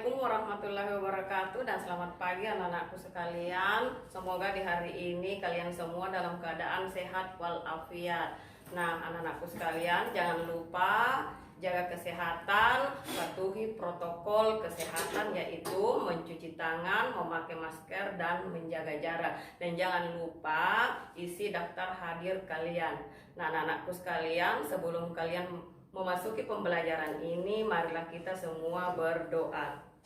Assalamualaikum warahmatullahi wabarakatuh dan selamat pagi anak-anakku sekalian. Semoga di hari ini kalian semua dalam keadaan sehat walafiat. Nah, anak-anakku sekalian, jangan lupa jaga kesehatan, patuhi protokol kesehatan yaitu mencuci tangan, memakai masker dan menjaga jarak. Dan jangan lupa isi daftar hadir kalian. Nah, anak-anakku sekalian, sebelum kalian memasuki pembelajaran ini, marilah kita semua berdoa.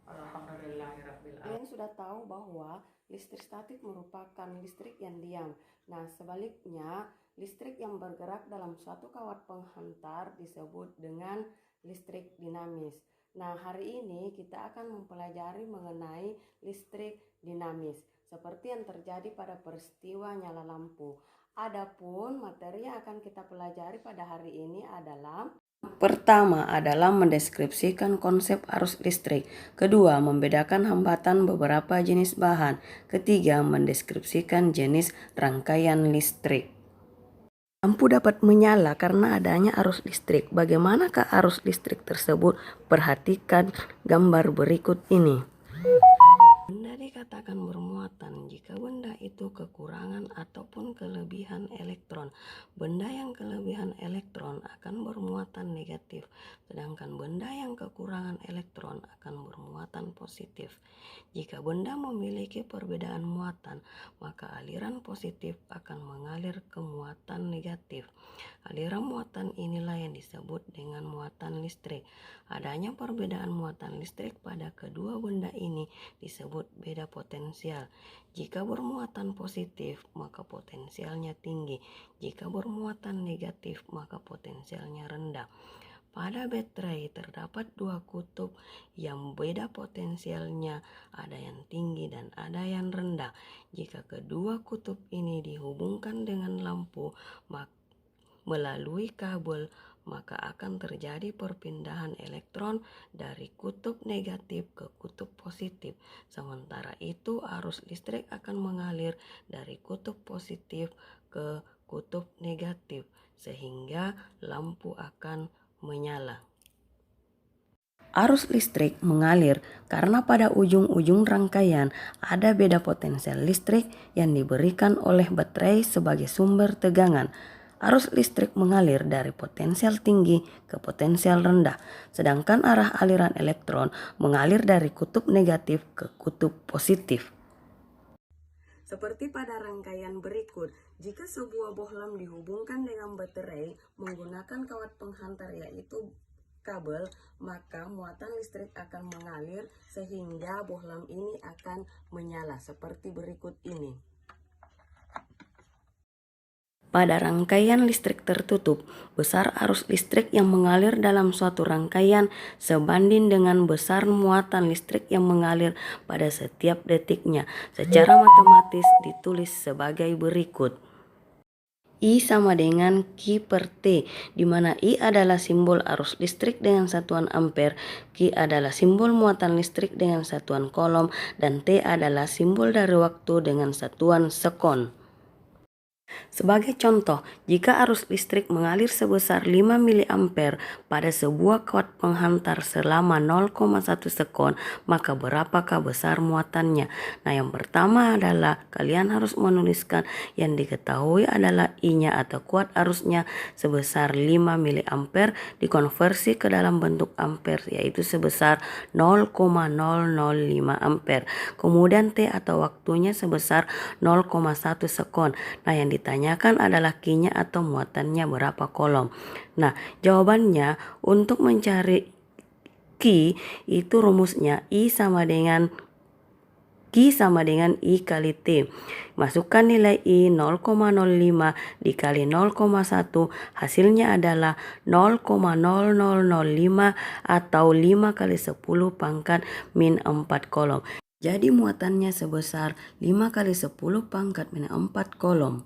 Alhamdulillahirabbil alamin. Kalian sudah tahu bahwa listrik statik merupakan listrik yang diam. Nah, sebaliknya, listrik yang bergerak dalam suatu kawat penghantar disebut dengan listrik dinamis. Nah, hari ini kita akan mempelajari mengenai listrik dinamis, seperti yang terjadi pada peristiwa nyala lampu. Adapun materi yang akan kita pelajari pada hari ini adalah: pertama adalah mendeskripsikan konsep arus listrik. Kedua, membedakan hambatan beberapa jenis bahan. Ketiga, mendeskripsikan jenis rangkaian listrik. Lampu dapat menyala karena adanya arus listrik. Bagaimanakah arus listrik tersebut? Perhatikan gambar berikut ini. Benda dikatakan bermuatan jika benda itu kekurangan ataupun kelebihan elektron. Benda yang kelebihan elektron akan bermuatan negatif, sedangkan benda yang kekurangan elektron akan bermuatan positif. Jika benda memiliki perbedaan muatan, maka aliran positif akan mengalir ke muatan negatif. Aliran muatan inilah yang disebut dengan muatan listrik. Adanya perbedaan muatan listrik pada kedua benda ini disebut beda potensial. Jika bermuatan positif, maka potensialnya tinggi. Jika bermuatan negatif, maka potensialnya rendah. Pada baterai terdapat dua kutub yang beda potensialnya, ada yang tinggi dan ada yang rendah. Jika kedua kutub ini dihubungkan dengan lampu melalui kabel, maka akan terjadi perpindahan elektron dari kutub negatif ke kutub positif. Sementara itu, arus listrik akan mengalir dari kutub positif ke kutub negatif, sehingga lampu akan menyala. Arus listrik mengalir karena pada ujung-ujung rangkaian ada beda potensial listrik yang diberikan oleh baterai sebagai sumber tegangan. Arus listrik mengalir dari potensial tinggi ke potensial rendah, sedangkan arah aliran elektron mengalir dari kutub negatif ke kutub positif. Seperti pada rangkaian berikut, jika sebuah bohlam dihubungkan dengan baterai menggunakan kawat penghantar yaitu kabel, maka muatan listrik akan mengalir sehingga bohlam ini akan menyala seperti berikut ini. Pada rangkaian listrik tertutup, besar arus listrik yang mengalir dalam suatu rangkaian sebanding dengan besar muatan listrik yang mengalir pada setiap detiknya. Secara matematis ditulis sebagai berikut. I sama dengan Q per T, di mana I adalah simbol arus listrik dengan satuan ampere, Q adalah simbol muatan listrik dengan satuan kolom, dan T adalah simbol dari waktu dengan satuan sekon. Sebagai contoh, jika arus listrik mengalir sebesar 5 mA pada sebuah kawat penghantar selama 0,1 sekon, maka berapakah besar muatannya? Nah, yang pertama adalah kalian harus menuliskan yang diketahui adalah I-nya atau kuat arusnya sebesar 5 mA dikonversi ke dalam bentuk ampere, yaitu sebesar 0,005 ampere. Kemudian T atau waktunya sebesar 0,1 sekon. Nah, yang ditanyakan adalah Q-nya atau muatannya berapa kolom. Nah, jawabannya untuk mencari Q itu rumusnya Q sama dengan I kali T. Masukkan nilai I 0,05 dikali 0,1, hasilnya adalah 0,0005 atau 5 kali 10 pangkat min 4 kolom. Jadi muatannya sebesar 5 kali 10 pangkat min 4 kolom.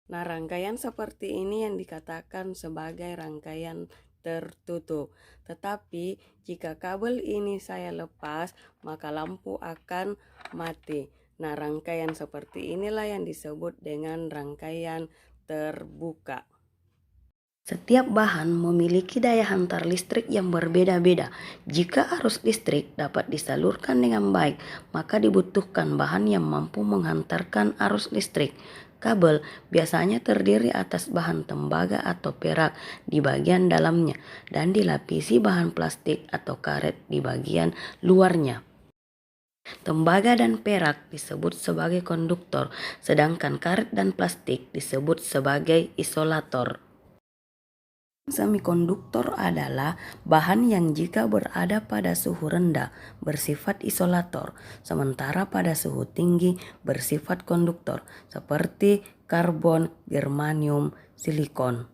Nah, rangkaian seperti ini yang dikatakan sebagai rangkaian tertutup. Tetapi jika kabel ini saya lepas, maka lampu akan mati. Nah, rangkaian seperti inilah yang disebut dengan rangkaian terbuka. Setiap bahan memiliki daya hantar listrik yang berbeda-beda. Jika arus listrik dapat disalurkan dengan baik, maka dibutuhkan bahan yang mampu menghantarkan arus listrik. Kabel biasanya terdiri atas bahan tembaga atau perak di bagian dalamnya dan dilapisi bahan plastik atau karet di bagian luarnya. Tembaga dan perak disebut sebagai konduktor, sedangkan karet dan plastik disebut sebagai isolator. Semikonduktor adalah bahan yang jika berada pada suhu rendah bersifat isolator, sementara pada suhu tinggi bersifat konduktor, seperti karbon, germanium, silikon.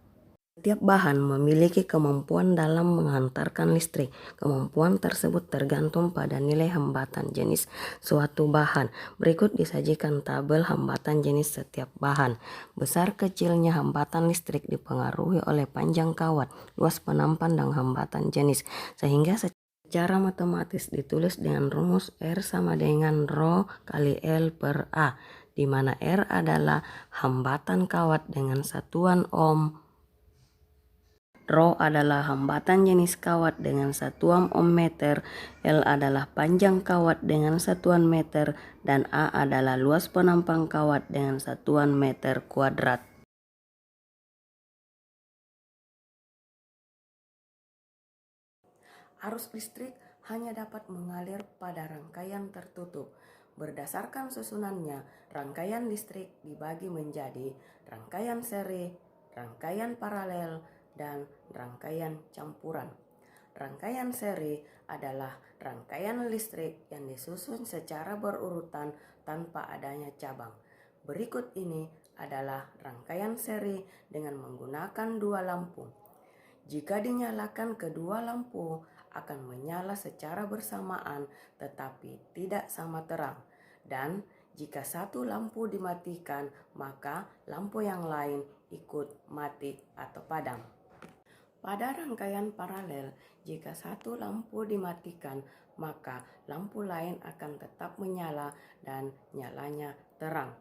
Setiap bahan memiliki kemampuan dalam menghantarkan listrik. Kemampuan tersebut tergantung pada nilai hambatan jenis suatu bahan. Berikut disajikan tabel hambatan jenis setiap bahan. Besar kecilnya hambatan listrik dipengaruhi oleh panjang kawat, luas penampan dan hambatan jenis. Sehingga secara matematis ditulis dengan rumus R sama dengan Rho kali L per A, di mana R adalah hambatan kawat dengan satuan ohm. Rho adalah hambatan jenis kawat dengan satuan ohm meter, L adalah panjang kawat dengan satuan meter, dan A adalah luas penampang kawat dengan satuan meter kuadrat. Arus listrik hanya dapat mengalir pada rangkaian tertutup. Berdasarkan susunannya, rangkaian listrik dibagi menjadi rangkaian seri, rangkaian paralel, dan rangkaian campuran. Rangkaian seri adalah rangkaian listrik yang disusun secara berurutan tanpa adanya cabang. Berikut ini adalah rangkaian seri dengan menggunakan dua lampu. Jika dinyalakan kedua lampu akan menyala secara bersamaan tetapi tidak sama terang. Dan jika satu lampu dimatikan, maka lampu yang lain ikut mati atau padam. Pada rangkaian paralel, jika satu lampu dimatikan, maka lampu lain akan tetap menyala dan nyalanya terang.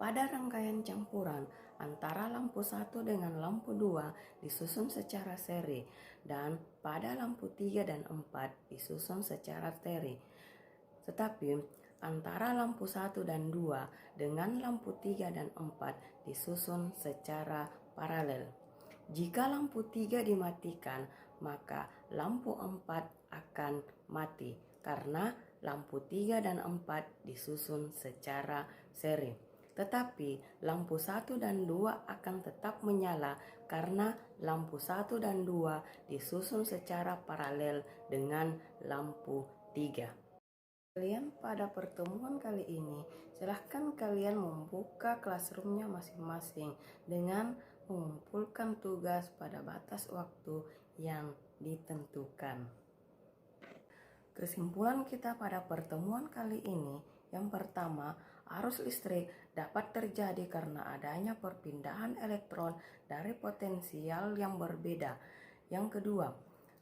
Pada rangkaian campuran, antara lampu 1 dengan lampu 2 disusun secara seri, dan pada lampu 3 dan 4 disusun secara seri. Tetapi antara lampu 1 dan 2 dengan lampu 3 dan 4 disusun secara paralel. Jika lampu 3 dimatikan, maka lampu 4 akan mati karena lampu 3 dan 4 disusun secara seri. Tetapi lampu 1 dan 2 akan tetap menyala karena lampu 1 dan 2 disusun secara paralel dengan lampu 3. Kalian pada pertemuan kali ini, silahkan kalian membuka classroomnya masing-masing dengan mengumpulkan tugas pada batas waktu yang ditentukan. Kesimpulan kita pada pertemuan kali ini, yang pertama, arus listrik dapat terjadi karena adanya perpindahan elektron dari potensial yang berbeda. Yang kedua,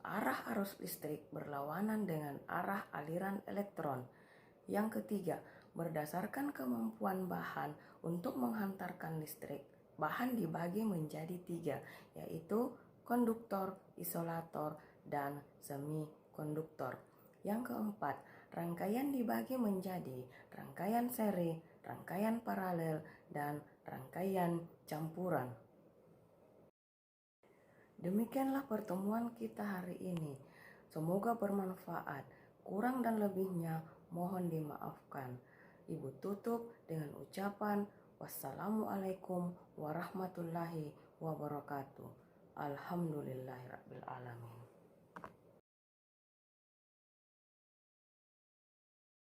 arah arus listrik berlawanan dengan arah aliran elektron. Yang ketiga, berdasarkan kemampuan bahan untuk menghantarkan listrik, bahan dibagi menjadi 3, yaitu konduktor, isolator, dan semikonduktor. Yang keempat, rangkaian dibagi menjadi rangkaian seri, rangkaian paralel, dan rangkaian campuran. Demikianlah pertemuan kita hari ini. Semoga bermanfaat. Kurang dan lebihnya mohon dimaafkan. Ibu tutup dengan ucapan wassalamualaikum warahmatullahi wabarakatuh. Alhamdulillahirabbil alamin.